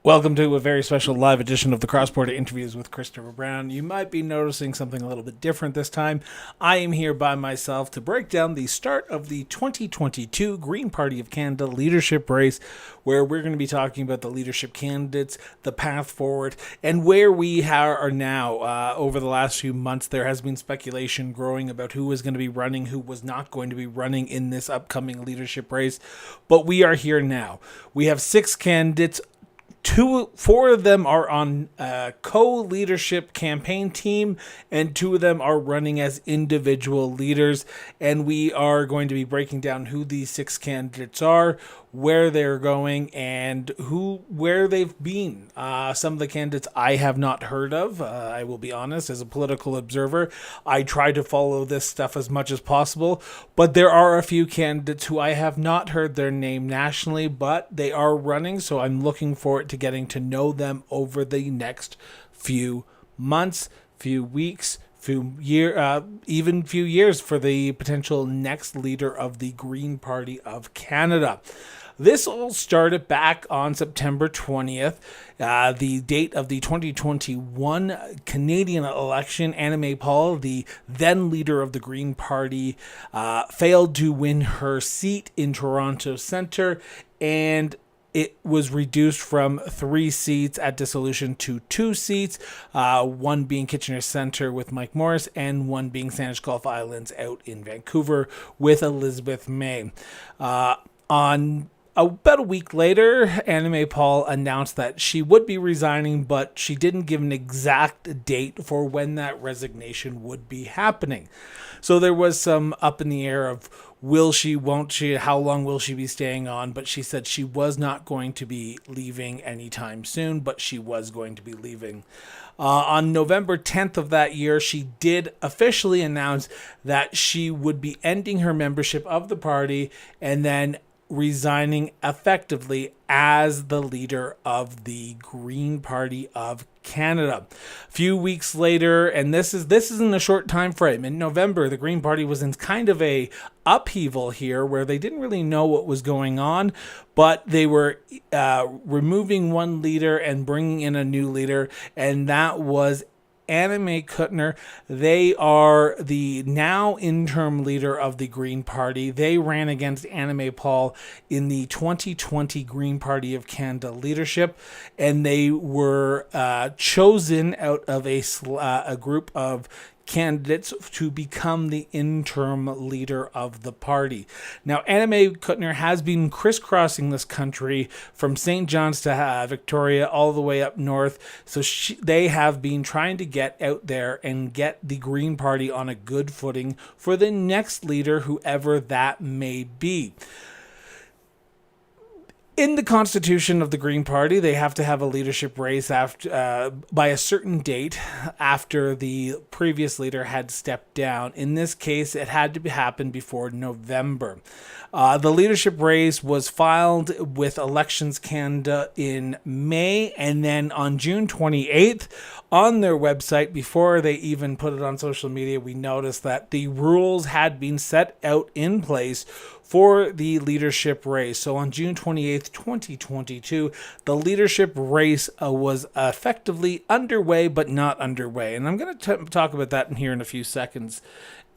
Welcome to a very special live edition of the Cross-Border Interviews with Christopher Brown. You might be noticing something a little bit different this time. I am here by myself to break down the start of the 2022 Green Party of Canada leadership race, where we're going to be talking about the leadership candidates, the path forward, and where we are now. Over the last few months, there has been speculation growing about who was going to be running, who was not going to be running in this upcoming leadership race, but we are here now. We have 6 candidates. Four of them are on a co-leadership campaign team, and 2 of them are running as individual leaders. And we are going to be breaking down who these 6 candidates are, where they're going, and where they've been. Some of the candidates I have not heard of. I will be honest, as a political observer, I try to follow this stuff as much as possible. But there are a few candidates who I have not heard their name nationally, but they are running, so I'm looking forward to getting to know them over the next few months, few weeks, even few years for the potential next leader of the Green Party of Canada. This all started back on September 20th, the date of the 2021 Canadian election. Anna May Paul, the then leader of the Green Party, failed to win her seat in Toronto Centre, and it was reduced from 3 seats at dissolution to 2 seats, one being Kitchener Centre with Mike Morris, and one being Saanich Gulf Islands out in Vancouver with Elizabeth May. On about a week later, Anna May Paul announced that she would be resigning, but she didn't give an exact date for when that resignation would be happening. So there was some up in the air of will she, won't she, how long will she be staying on, but she said she was not going to be leaving anytime soon, but she was going to be leaving. On November 10th of that year, she did officially announce that she would be ending her membership of the party and then resigning effectively as the leader of the Green Party of Canada. A few weeks later, and this isn't a short time frame. In November, the Green Party was in kind of a upheaval here where they didn't really know what was going on, but they were removing one leader and bringing in a new leader, and that was Anna May Kuttner. They are the now interim leader of the Green Party. They ran against Anna May Paul in the 2020 Green Party of Canada leadership, and they were chosen out of a group of candidates to become the interim leader of the party. Now, Anna May Kuttner has been crisscrossing this country from St. John's to Victoria all the way up north. So they have been trying to get out there and get the Green Party on a good footing for the next leader, whoever that may be. In the constitution of the Green Party, they have to have a leadership race after by a certain date after the previous leader had stepped down. In this case, it had to happen before November. The leadership race was filed with Elections Canada in May, and then on June 28th, on their website, before they even put it on social media, we noticed that the rules had been set out in place for the leadership race. So on June 28th, 2022, the leadership race was effectively underway, but not underway. And I'm going to talk about that in here in a few seconds.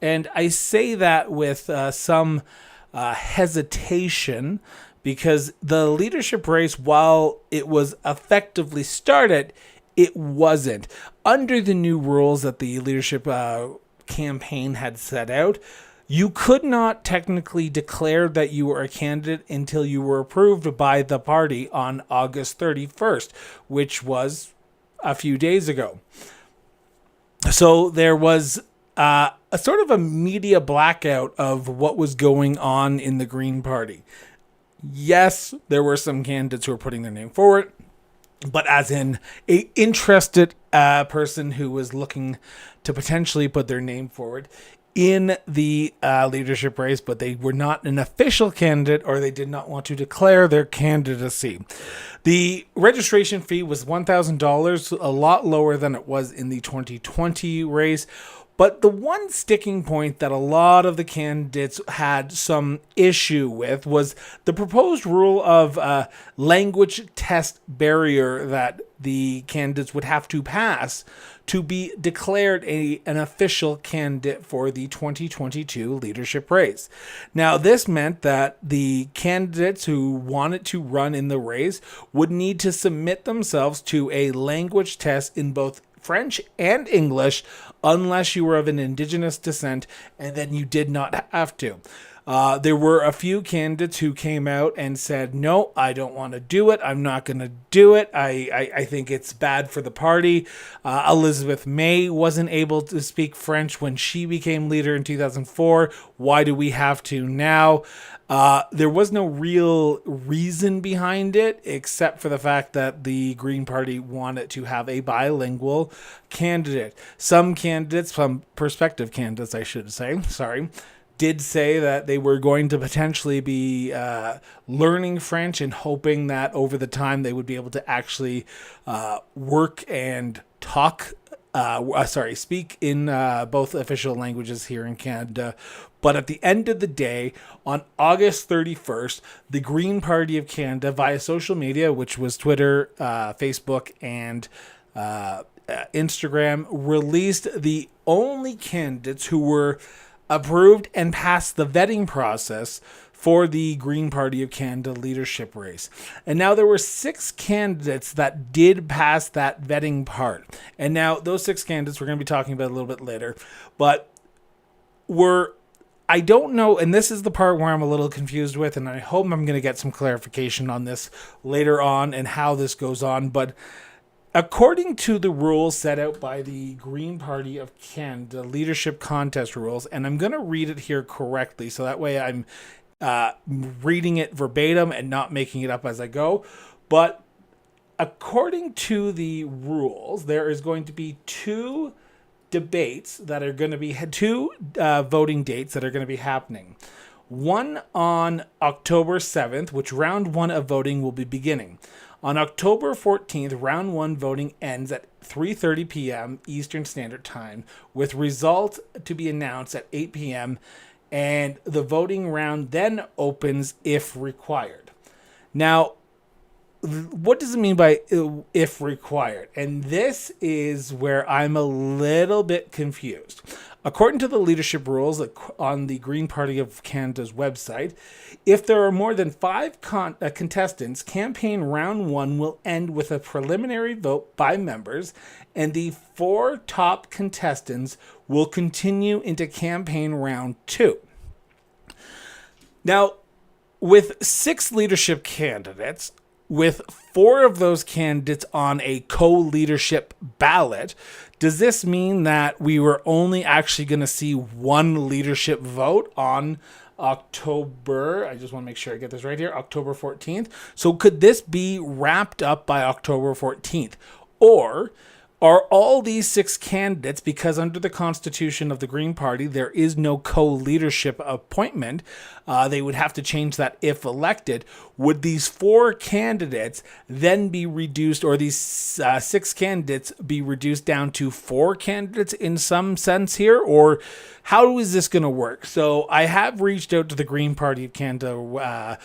And I say that with some hesitation, because the leadership race, while it was effectively started, it wasn't. Under the new rules that the leadership campaign had set out, you could not technically declare that you were a candidate until you were approved by the party on August 31st, which was a few days ago. So there was a sort of a media blackout of what was going on in the Green Party. Yes, there were some candidates who were putting their name forward, but as in a interested person who was looking to potentially put their name forward in the leadership race, but they were not an official candidate, or they did not want to declare their candidacy. The registration fee was $1,000, a lot lower than it was in the 2020 race, But the one sticking point that a lot of the candidates had some issue with was the proposed rule of language test barrier that the candidates would have to pass to be declared an official candidate for the 2022 leadership race. Now, this meant that the candidates who wanted to run in the race would need to submit themselves to a language test in both French and English, unless you were of an indigenous descent, and then you did not have to. There were a few candidates who came out and said, no, I don't want to do it. I'm not going to do it. I think it's bad for the party. Elizabeth May wasn't able to speak French when she became leader in 2004. Why do we have to now? There was no real reason behind it, except for the fact that the Green Party wanted to have a bilingual candidate. Some prospective candidates, I should say, did say that they were going to potentially be learning French and hoping that over the time they would be able to actually work and speak in both official languages here in Canada. But at the end of the day, on August 31st, the Green Party of Canada, via social media, which was Twitter, Facebook, and Instagram, released the only candidates who were approved and passed the vetting process for the Green Party of Canada leadership race. And now there were 6 candidates that did pass that vetting part. And now those 6 candidates we're going to be talking about a little bit later, but I don't know, and this is the part where I'm a little confused with, and I hope I'm going to get some clarification on this later on and how this goes on, but according to the rules set out by the Green Party of Canada leadership contest rules, and I'm going to read it here correctly, so that way I'm reading it verbatim and not making it up as I go. But according to the rules, there is going to be 2 debates that are going to be 2 voting dates that are going to be happening. One on October 7th, which round 1 of voting will be beginning. On October 14th, round 1 voting ends at 3:30 p.m. Eastern Standard Time, with results to be announced at 8 p.m., and the voting round then opens if required. Now, what does it mean by if required? And this is where I'm a little bit confused. According to the leadership rules on the Green Party of Canada's website, if there are more than 5 contestants, campaign round 1 will end with a preliminary vote by members, and the 4 top contestants will continue into campaign round 2. Now, with 6 leadership candidates, with 4 of those candidates on a co-leadership ballot, does this mean that we were only actually going to see 1 leadership vote on October? I just want to make sure I get this right here. October 14th. So could this be wrapped up by October 14th? Or are all these 6 candidates, because under the constitution of the Green Party, there is no co-leadership appointment, they would have to change that if elected. Would these 4 candidates then be reduced, or these 6 candidates be reduced down to 4 candidates in some sense here? Or how is this going to work? So I have reached out to the Green Party of Canada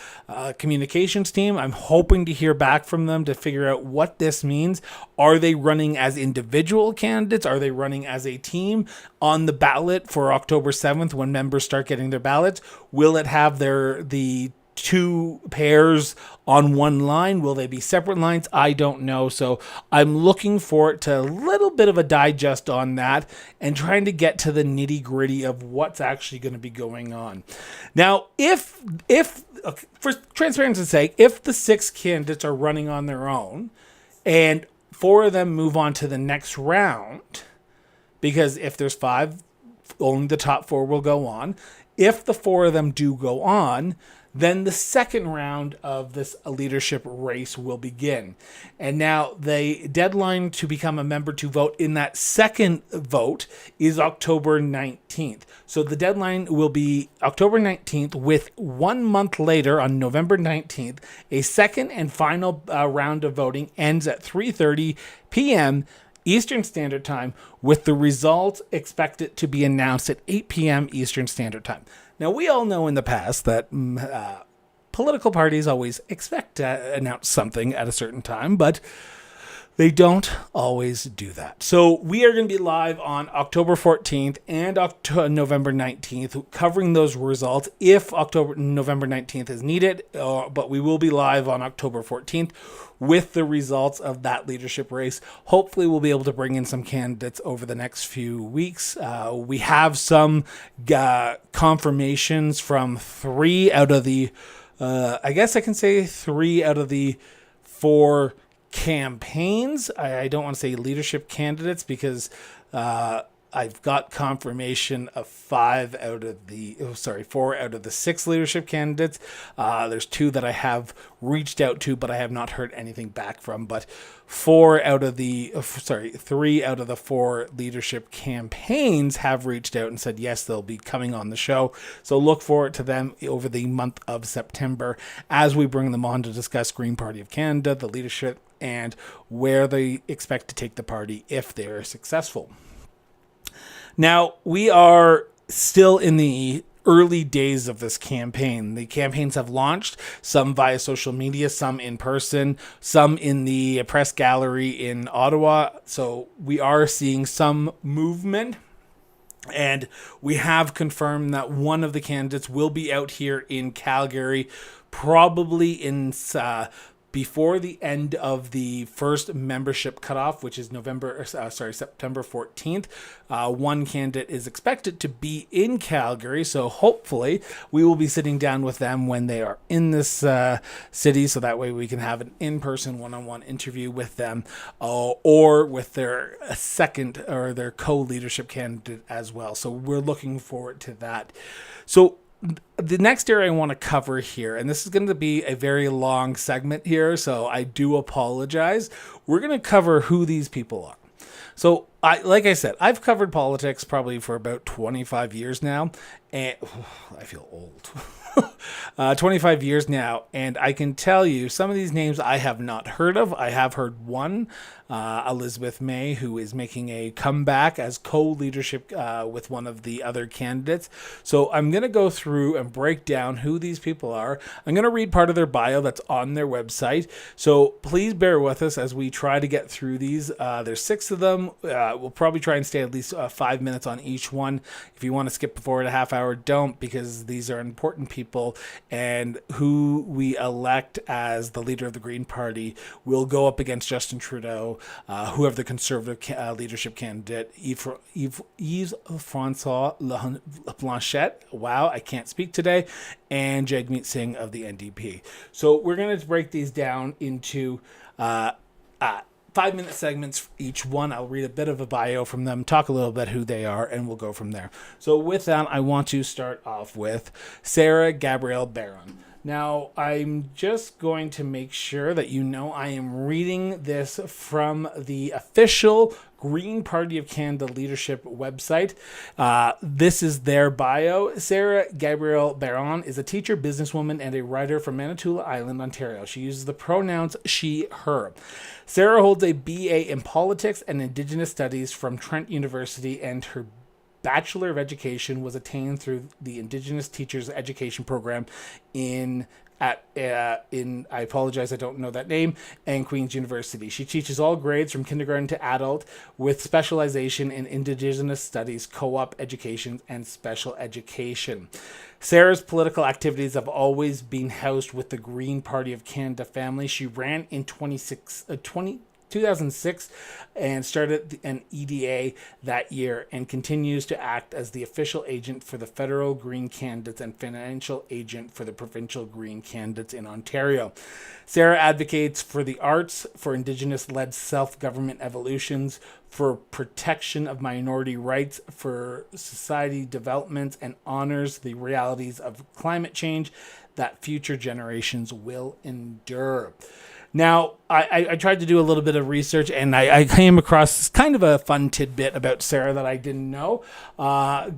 communications team. I'm hoping to hear back from them to figure out what this means. Are they running as individual candidates? Are they running as a team on the ballot for October 7th when members start getting their ballots? Will it have the 2 pairs on one line? Will they be separate lines? I don't know. So I'm looking forward to a little bit of a digest on that and trying to get to the nitty gritty of what's actually going to be going on. Now, if for transparency's sake, if the 6 candidates are running on their own and 4 of them move on to the next round, because if there's 5, only the top 4 will go on. If the 4 of them do go on, then the second round of this leadership race will begin. And now the deadline to become a member to vote in that second vote is October 19th. So the deadline will be October 19th, with 1 month later, on November 19th, a second and final round of voting ends at 3:30 p.m. Eastern Standard Time, with the results expected to be announced at 8 p.m. Eastern Standard Time. Now, we all know in the past that political parties always expect to announce something at a certain time, but they don't always do that. So we are going to be live on October 14th and November 19th, covering those results if November 19th is needed. But we will be live on October 14th with the results of that leadership race. Hopefully we'll be able to bring in some candidates over the next few weeks. We have some confirmations from 3 out of the, I guess I can say 3 out of the 4 campaigns. I don't want to say leadership candidates because I've got confirmation of 4 out of the 6 leadership candidates. There's 2 that I have reached out to, but I have not heard anything back from. But 3 out of the 4 leadership campaigns have reached out and said yes, they'll be coming on the show. So look forward to them over the month of September as we bring them on to discuss Green Party of Canada, the leadership, and where they expect to take the party if they are successful. Now, we are still in the early days of this campaign. The campaigns have launched, some via social media, some in person, some in the press gallery in Ottawa. So we are seeing some movement. And we have confirmed that one of the candidates will be out here in Calgary, probably in before the end of the first membership cutoff, which is September 14th. One candidate is expected to be in Calgary, so hopefully we will be sitting down with them when they are in this city, so that way we can have an in-person one-on-one interview with them, or with their second or their co-leadership candidate as well. So we're looking forward to that. So the next area I want to cover here, and this is going to be a very long segment here, so I do apologize. We're going to cover who these people are. So, like I said, I've covered politics probably for about 25 years now, and I feel old. 25 years now, and I can tell you some of these names I have not heard of. I have heard one, Elizabeth May, who is making a comeback as co-leadership with one of the other candidates. So I'm going to go through and break down who these people are. I'm going to read part of their bio that's on their website. So please bear with us as we try to get through these. There's 6 of them. We'll probably try and stay at least 5 minutes on each one. If you want to skip forward a half hour, don't, because these are important people, and who we elect as the leader of the Green Party will go up against Justin Trudeau, who have the Conservative leadership candidate, Yves-François Blanchet. Wow, I can't speak today. And Jagmeet Singh of the NDP. So we're going to break these down into 5-minute segments for each one. I'll read a bit of a bio from them, talk a little bit who they are, and we'll go from there. So with that, I want to start off with Sarah Gabrielle Barron. Now, I'm just going to make sure that you know I am reading this from the official Green Party of Canada leadership website. This is their bio. Sarah Gabrielle Barron is a teacher, businesswoman, and a writer from Manitoulin Island, Ontario. She uses the pronouns she, her. Sarah holds a BA in Politics and Indigenous Studies from Trent University, and her Bachelor of Education was attained through the Indigenous Teachers Education Program in I apologize, I don't know that name, and Queen's University. She teaches all grades from kindergarten to adult with specialization in Indigenous Studies, co-op education, and special education. Sarah's political activities have always been housed with the Green Party of Canada family. She ran in 2006 and started an EDA that year, and continues to act as the official agent for the federal Green candidates and financial agent for the provincial Green candidates in Ontario. Sarah advocates for the arts, for Indigenous-led self-government evolutions, for protection of minority rights, for society development, and honors the realities of climate change that future generations will endure. Now, I tried to do a little bit of research, and I came across kind of a fun tidbit about Sarah that I didn't know.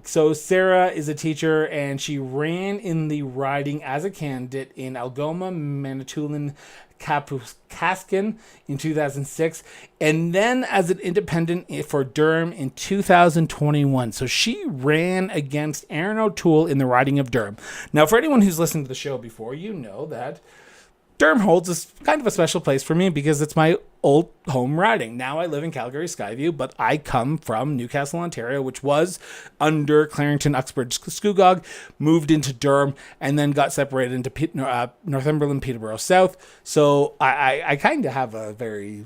So Sarah is a teacher, and she ran in the riding as a candidate in Algoma, Manitoulin, Kapuskaskin in 2006, and then as an independent for Durham in 2021. So she ran against Aaron O'Toole in the riding of Durham. Now, for anyone who's listened to the show before, you know that Durham holds a kind of a special place for me because it's my old home riding. Now I live in Calgary, Skyview, but I come from Newcastle, Ontario, which was under Clarington, Uxbridge, Scugog, moved into Durham, and then got separated into Northumberland, Peterborough South. So I kind of have a very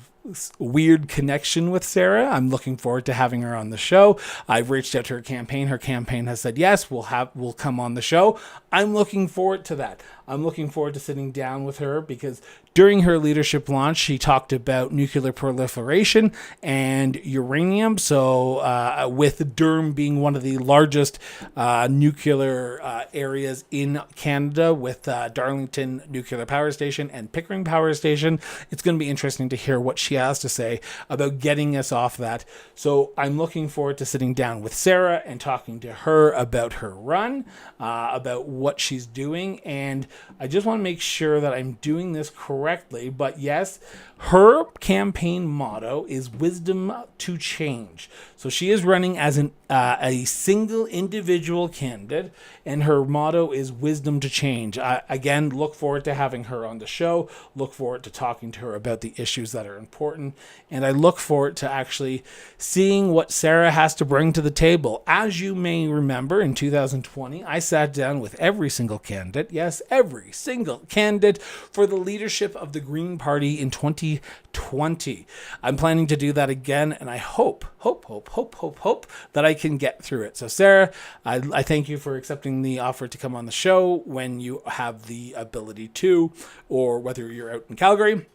weird connection with Sarah. I'm looking forward to having her on the show. I've reached out to her campaign. Her campaign has said yes, we'll come on the show. I'm looking forward to that. I'm looking forward to sitting down with her because during her leadership launch, she talked about nuclear proliferation and uranium. So with Durham being one of the largest nuclear areas in Canada with Darlington Nuclear Power Station and Pickering Power Station, it's going to be interesting to hear what she has to say about getting us off that. So I'm looking forward to sitting down with Sarah and talking to her about her run, about what she's doing. And I just want to make sure that I'm doing this correctly. But yes, her campaign motto is wisdom to change. So she is running as a single individual candidate, and her motto is wisdom to change. Again, look forward to having her on the show. Look forward to talking to her about the issues that are important. And I look forward to actually seeing what Sarah has to bring to the table. As you may remember, in 2020, I sat down with every single candidate, yes, every single candidate for the leadership of the Green Party in 2020. I'm planning to do that again, and I hope that I can get through it. So Sarah, I thank you for accepting the offer to come on the show when you have the ability to, or whether you're out in Calgary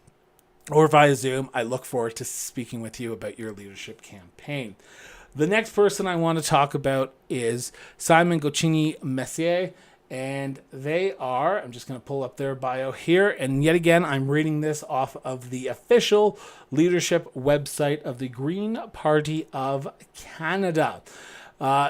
or via Zoom. I look forward to speaking with you about your leadership campaign. The next person I want to talk about is Simon Gocchini Messier. And they are, I'm just going to pull up their bio here. And yet again, I'm reading this off of the official leadership website of the Green Party of Canada.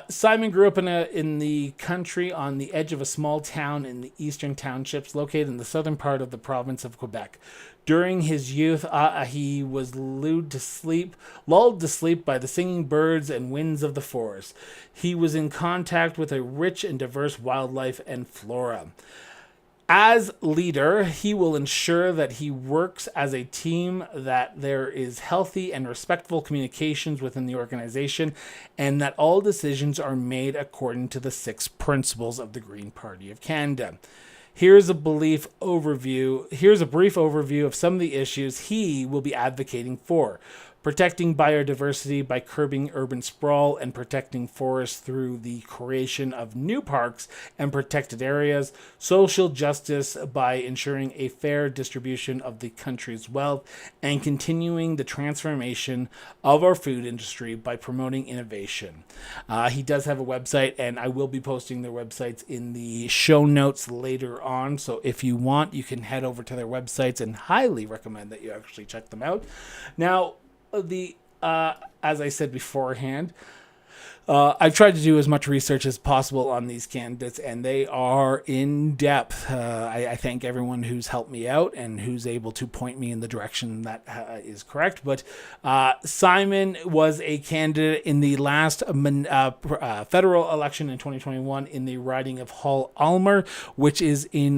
Simon grew up in the country on the edge of a small town in the eastern townships located in the southern part of the province of Quebec. During his youth, he was lulled to sleep by the singing birds and winds of the forest. He was in contact with a rich and diverse wildlife and flora. As leader, he will ensure that he works as a team, that there is healthy and respectful communications within the organization, and that all decisions are made according to the 6 principles of the Green Party of Canada. Here's a brief overview of some of the issues he will be advocating for. Protecting biodiversity by curbing urban sprawl and protecting forests through the creation of new parks and protected areas. Social justice by ensuring a fair distribution of the country's wealth and continuing the transformation of our food industry by promoting innovation. He does have a website, and I will be posting their websites in the show notes later on. So if you want, you can head over to their websites, and highly recommend that you actually check them out. Now, as I said beforehand, I've tried to do as much research as possible on these candidates, and they are in depth. I thank everyone who's helped me out and who's able to point me in the direction that is correct. But Simon was a candidate in the last federal election in 2021 in the riding of Hull-Almer, which is in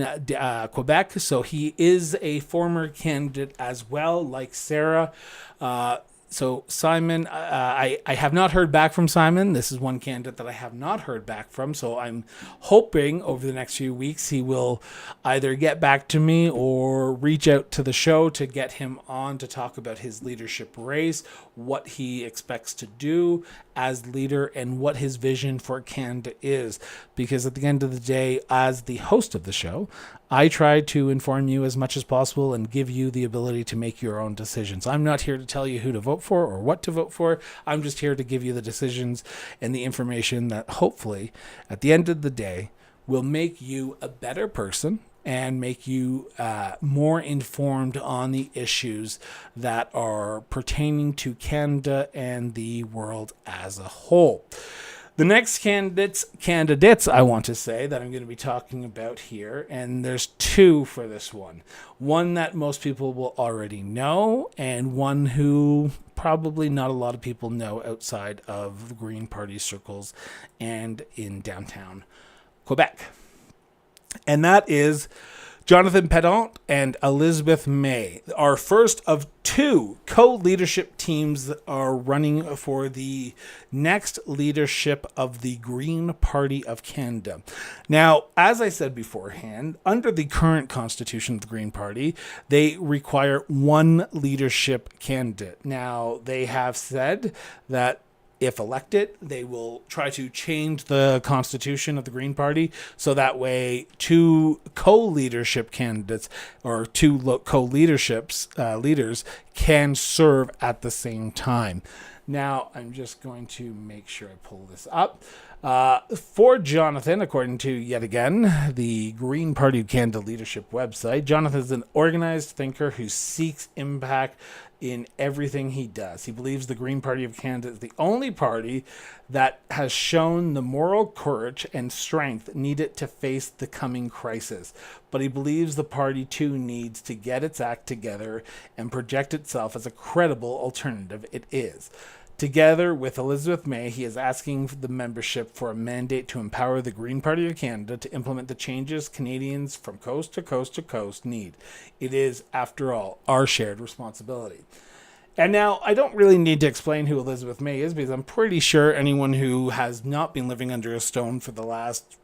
Quebec. So he is a former candidate as well, like Sarah. So Simon, I have not heard back from Simon. This is one candidate that I have not heard back from. So I'm hoping over the next few weeks he will either get back to me or reach out to the show to get him on to talk about his leadership race, what he expects to do as leader, and what his vision for Canada is. Because at the end of the day, as the host of the show, I try to inform you as much as possible and give you the ability to make your own decisions. I'm not here to tell you who to vote for or what to vote for. I'm just here to give you the decisions and the information that hopefully, at the end of the day, will make you a better person and make you more informed on the issues that are pertaining to Canada and the world as a whole. The next candidates I want to say that I'm going to be talking about here, and there's two for this one. One that most people will already know, and one who probably not a lot of people know outside of the Green Party circles and in downtown Quebec. And that is Jonathan Pedant and Elizabeth May, our first of two co-leadership teams that are running for the next leadership of the Green Party of Canada. Now, as I said beforehand, under the current constitution of the Green Party, they require one leadership candidate. Now, they have said that if elected, they will try to change the constitution of the Green Party so that way two co-leadership candidates or two leaders can serve at the same time. Now, I'm just going to make sure I pull this up. For Jonathan, according to, yet again, the Green Party of Canada leadership website, Jonathan is an organized thinker who seeks impact in everything he does. He believes the Green Party of Canada is the only party that has shown the moral courage and strength needed to face the coming crisis. But he believes the party too needs to get its act together and project itself as a credible alternative it is. Together with Elizabeth May, he is asking the membership for a mandate to empower the Green Party of Canada to implement the changes Canadians from coast to coast to coast need. It is, after all, our shared responsibility. And now, I don't really need to explain who Elizabeth May is because I'm pretty sure anyone who has not been living under a stone for the last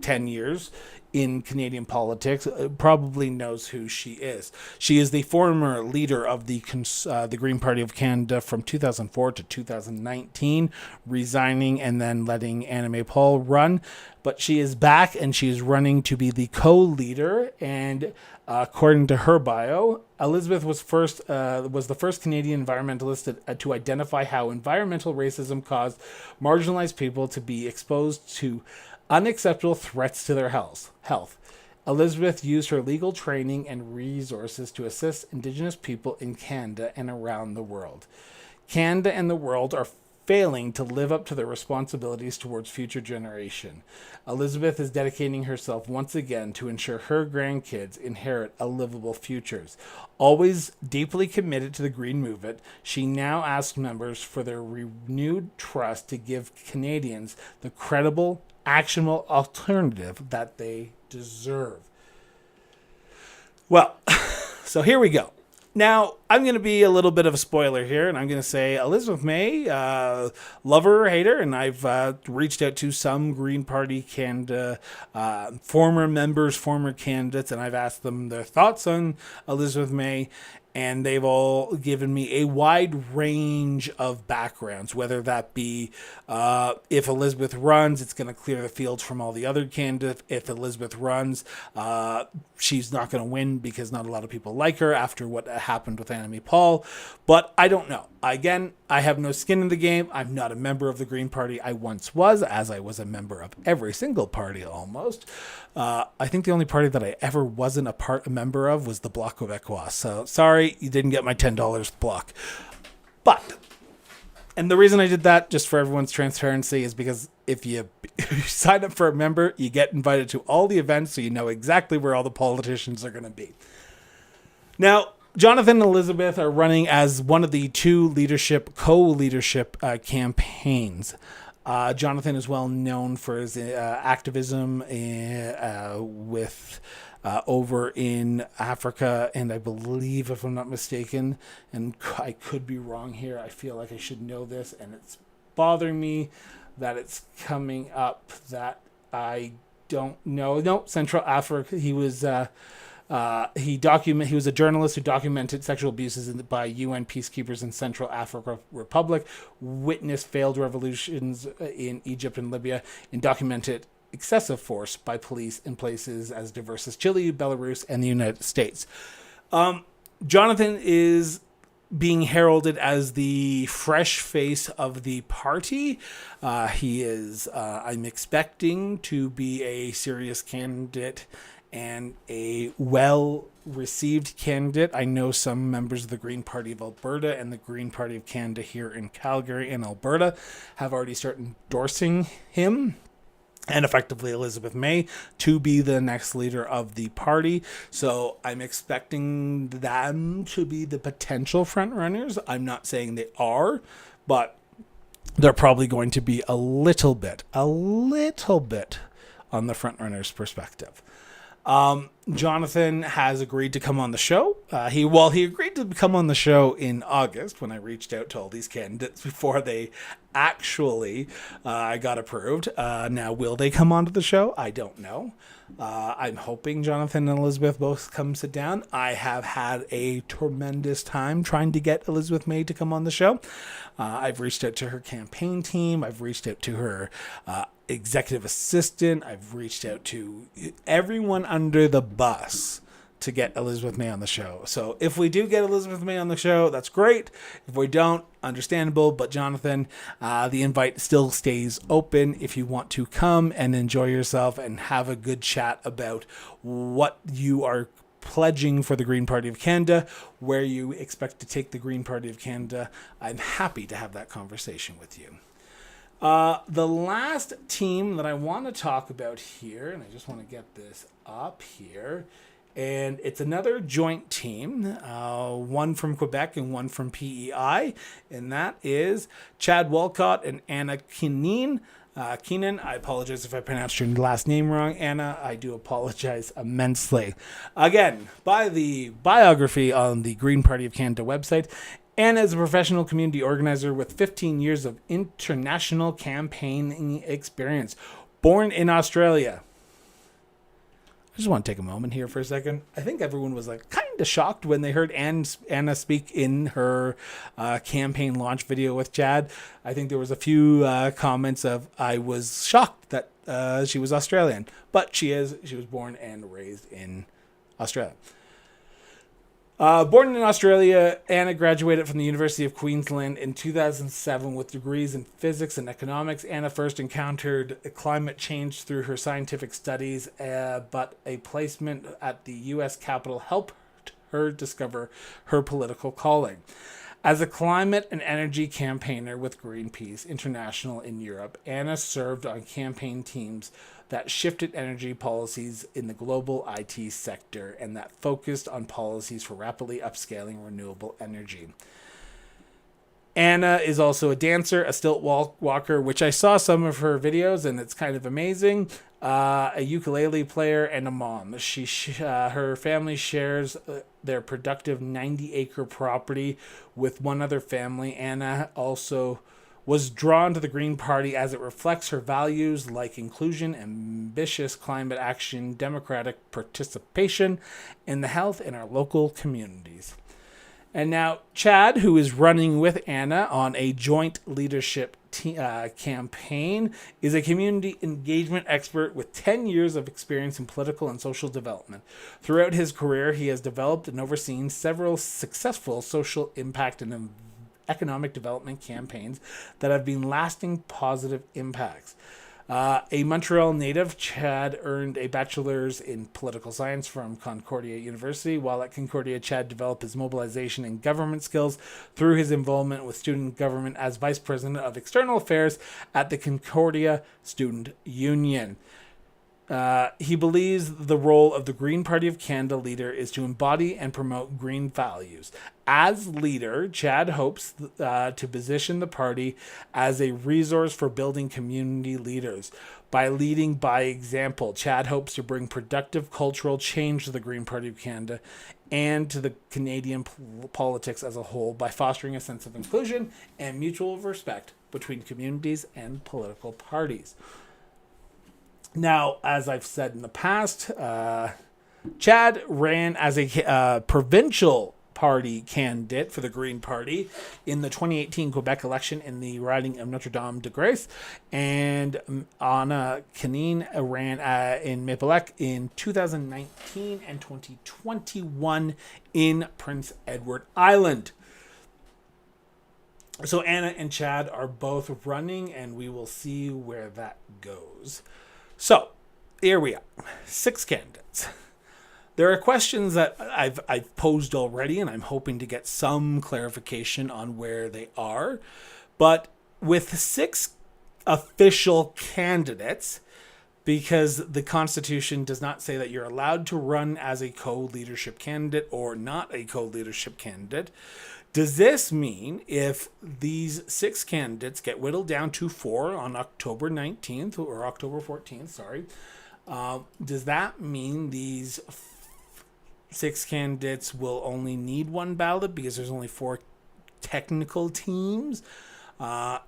10 years in Canadian politics probably knows who she is. She is the former leader of the Green Party of Canada from 2004 to 2019, resigning and then letting Anna May Paul run. But she is back and she is running to be the co-leader. And according to her bio, Elizabeth was the first Canadian environmentalist to identify how environmental racism caused marginalized people to be exposed to unacceptable threats to their health. Elizabeth used her legal training and resources to assist Indigenous people in Canada and around the world. Canada and the world are failing to live up to their responsibilities towards future generation. Elizabeth is dedicating herself once again to ensure her grandkids inherit a livable futures. Always deeply committed to the Green Movement, she now asks members for their renewed trust to give Canadians the credible, actionable alternative that they deserve. Well, so here we go. Now, I'm going to be a little bit of a spoiler here, and I'm going to say Elizabeth May, love her or hate her, and I've reached out to some Green Party Canada former members, former candidates, and I've asked them their thoughts on Elizabeth May, and they've all given me a wide range of backgrounds, whether that be if Elizabeth runs, it's going to clear the field from all the other candidates. If Elizabeth runs, she's not going to win because not a lot of people like her after what happened with Anna May Paul. But I don't know. Again, I have no skin in the game. I'm not a member of the Green Party. I once was, as I was a member of every single party almost. I think the only party that I ever wasn't a member of was the Bloc Québécois. So sorry, you didn't get my $10 block. But, and the reason I did that, just for everyone's transparency, is because if you sign up for a member, you get invited to all the events so you know exactly where all the politicians are going to be. Now, Jonathan and Elizabeth are running as one of the two co-leadership campaigns. Jonathan is well known for his activism with over in Africa, and I believe, if I'm not mistaken, and I could be wrong here, I feel like I should know this, and it's bothering me that it's coming up that I don't know. No, Central Africa. He was he was a journalist who documented sexual abuses by UN peacekeepers in Central Africa Republic, witnessed failed revolutions in Egypt and Libya, and documented excessive force by police in places as diverse as Chile, Belarus, and the United States. Jonathan is being heralded as the fresh face of the party. He is, I'm expecting to be a serious candidate and a well-received candidate. I know some members of the Green Party of Alberta and the Green Party of Canada here in Calgary and Alberta have already started endorsing him and effectively Elizabeth May to be the next leader of the party. So I'm expecting them to be the potential frontrunners. I'm not saying they are, but they're probably going to be a little bit on the frontrunners' perspective. Jonathan has agreed to come on the show. He agreed to come on the show in August when I reached out to all these candidates before they actually got approved. Now, will they come onto the show? I don't know. I'm hoping Jonathan and Elizabeth both come sit down. I have had a tremendous time trying to get Elizabeth May to come on the show. I've reached out to her campaign team. I've reached out to her executive assistant. I've reached out to everyone under the bus to get Elizabeth May on the show. So if we do get Elizabeth May on the show, that's great. If we don't, understandable. But Jonathan, the invite still stays open if you want to come and enjoy yourself and have a good chat about what you are pledging for the Green Party of Canada, where you expect to take the Green Party of Canada. I'm happy to have that conversation with you. The last team that I want to talk about here, and I just want to get this up here, and it's another joint team, one from Quebec and one from PEI, and that is Chad Walcott and Anna Keenan. I apologize if I pronounced your last name wrong, Anna. I do apologize immensely. Again, by the biography on the Green Party of Canada website, Anna is a professional community organizer with 15 years of international campaigning experience. Born in Australia. I just want to take a moment here for a second. I think everyone was kind of shocked when they heard Anna speak in her campaign launch video with Chad. I think there was a few comments of, I was shocked that she was Australian. But she is. She was born and raised in Australia. Born in Australia, Anna graduated from the University of Queensland in 2007 with degrees in physics and economics. Anna first encountered climate change through her scientific studies, but a placement at the U.S. Capitol helped her discover her political calling. As a climate and energy campaigner with Greenpeace International in Europe, Anna served on campaign teams that shifted energy policies in the global IT sector and that focused on policies for rapidly upscaling renewable energy. Anna is also a dancer, a stilt walker, which I saw some of her videos and it's kind of amazing, a ukulele player, and a mom. Her family shares their productive 90-acre property with one other family. Anna also was drawn to the Green Party as it reflects her values like inclusion, ambitious climate action, democratic participation, and the health in our local communities. And now Chad, who is running with Anna on a joint leadership campaign, is a community engagement expert with 10 years of experience in political and social development. Throughout his career, he has developed and overseen several successful social impact and economic development campaigns that have been lasting positive impacts. A Montreal native, Chad earned a bachelor's in political science from Concordia University. While at Concordia, Chad developed his mobilization and government skills through his involvement with student government as vice president of external affairs at the Concordia Student Union. He believes the role of the Green Party of Canada leader is to embody and promote green values. As leader, Chad hopes to position the party as a resource for building community leaders. By leading by example, Chad hopes to bring productive cultural change to the Green Party of Canada and to the Canadian politics as a whole by fostering a sense of inclusion and mutual respect between communities and political parties. Now, as I've said in the past, Chad ran as a provincial party candidate for the Green Party in the 2018 Quebec election in the riding of Notre-Dame-de-Grâce, and Anna Keenan ran in Maple-Lac in 2019 and 2021 in Prince Edward Island. So Anna and Chad are both running, and we will see where that goes. So, here we are. 6 candidates. There are questions that I've posed already, and I'm hoping to get some clarification on where they are. But with 6 official candidates, because the Constitution does not say that you're allowed to run as a co-leadership candidate or not a co-leadership candidate, does this mean if these 6 candidates get whittled down to 4 on October 19th or October 14th, does that mean these 6 candidates will only need 1 ballot because there's only 4 technical teams?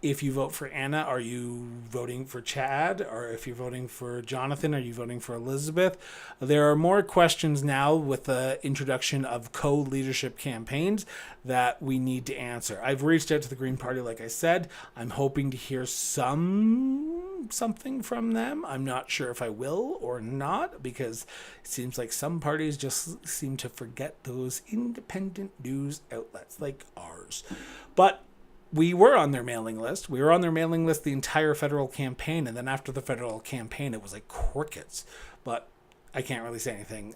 If you vote for Anna, are you voting for Chad? Or if you're voting for Jonathan, are you voting for Elizabeth? There are more questions now with the introduction of co-leadership campaigns that we need to answer. I've reached out to the Green Party, like I said. I'm hoping to hear something from them. I'm not sure if I will or not, because it seems like some parties just seem to forget those independent news outlets like ours. But we were on their mailing list. We were on their mailing list the entire federal campaign, and then after the federal campaign, it was like crickets. But I can't really say anything.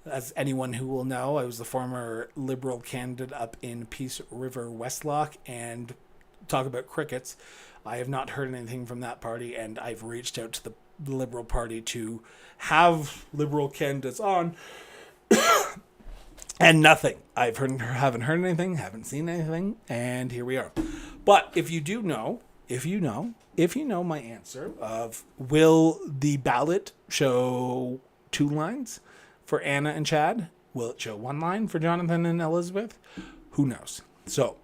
As anyone who will know, I was the former Liberal candidate up in Peace River, Westlock, and talk about crickets. I have not heard anything from that party, and I've reached out to the Liberal Party to have Liberal candidates on. And nothing. Haven't heard anything, haven't seen anything, and here we are. But if you know my answer of will the ballot show 2 lines for Anna and Chad? Will it show 1 line for Jonathan and Elizabeth? Who knows? So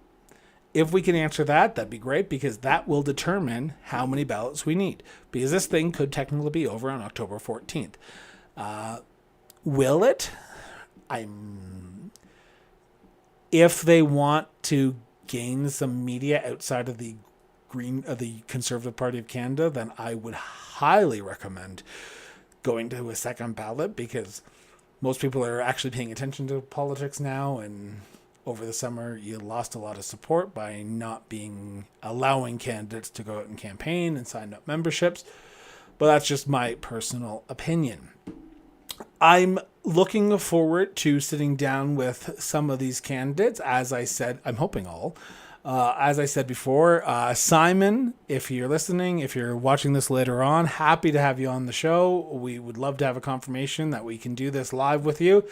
if we can answer that, that'd be great, because that will determine how many ballots we need. Because this thing could technically be over on October 14th. Will it? If they want to gain some media outside of the Conservative Party of Canada, then I would highly recommend going to a second ballot, because most people are actually paying attention to politics now, and over the summer you lost a lot of support by not allowing candidates to go out and campaign and sign up memberships. But that's just my personal opinion. I'm looking forward to sitting down with some of these candidates. As I said, I'm hoping all. As I said before, Simon, if you're listening, if you're watching this later on, happy to have you on the show. We would love to have a confirmation that we can do this live with you.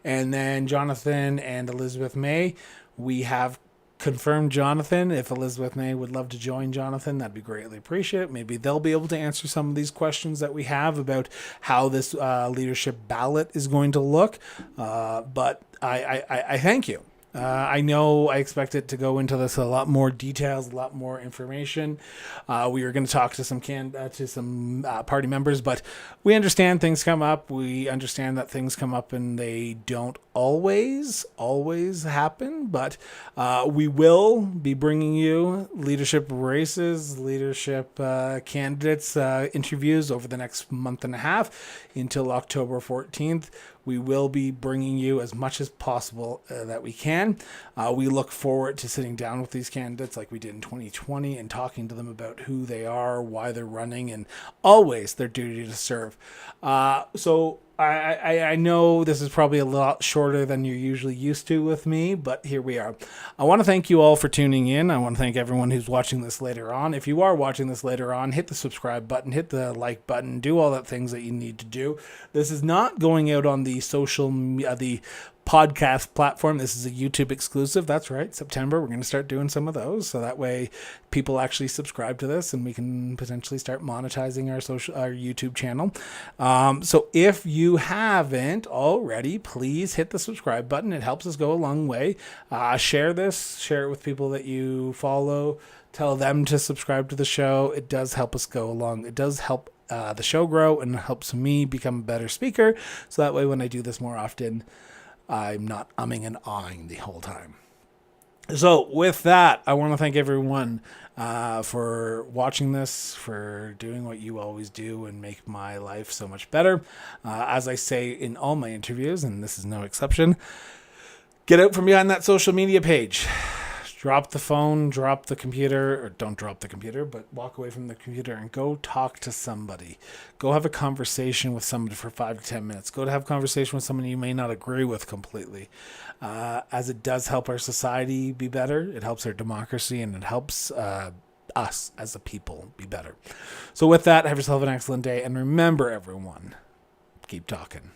And then Jonathan and Elizabeth May, we have confirmed Jonathan. If Elizabeth May would love to join Jonathan, that'd be greatly appreciated. Maybe they'll be able to answer some of these questions that we have about how this leadership ballot is going to look. But I thank you. I know I expect it to go into this a lot more details, a lot more information. We are going to talk to some party members, but we understand things come up. We understand that things come up and they don't always happen, but we will be bringing you leadership races, leadership candidates interviews over the next month and a half until October 14th. We will be bringing you as much as possible that we can. We look forward to sitting down with these candidates like we did in 2020 and talking to them about who they are, why they're running, and always their duty to serve. So I know this is probably a lot shorter than you're usually used to with me, but here we are. I want to thank you all for tuning in. I want to thank everyone who's watching this later on. If you are watching this later on, hit the subscribe button, hit the like button, do all the things that you need to do. This is not going out on the the podcast platform. This is a YouTube exclusive. That's right. September, we're going to start doing some of those. So that way people actually subscribe to this and we can potentially start monetizing our YouTube channel. So if you haven't already, please hit the subscribe button. It helps us go a long way. Share it with people that you follow. Tell them to subscribe to the show. It does help us go along. It does help the show grow and helps me become a better speaker. So that way when I do this more often, I'm not umming and ahhing the whole time. So with that, I want to thank everyone for watching this, for doing what you always do and make my life so much better. As I say in all my interviews, and this is no exception, get out from behind that social media page. Drop the phone, drop the computer, or don't drop the computer, but walk away from the computer and go talk to somebody. Go have a conversation with somebody for 5 to 10 minutes. Go to have a conversation with someone you may not agree with completely. As it does help our society be better, it helps our democracy, and it helps us as a people be better. So with that, have yourself an excellent day, and remember, everyone, keep talking.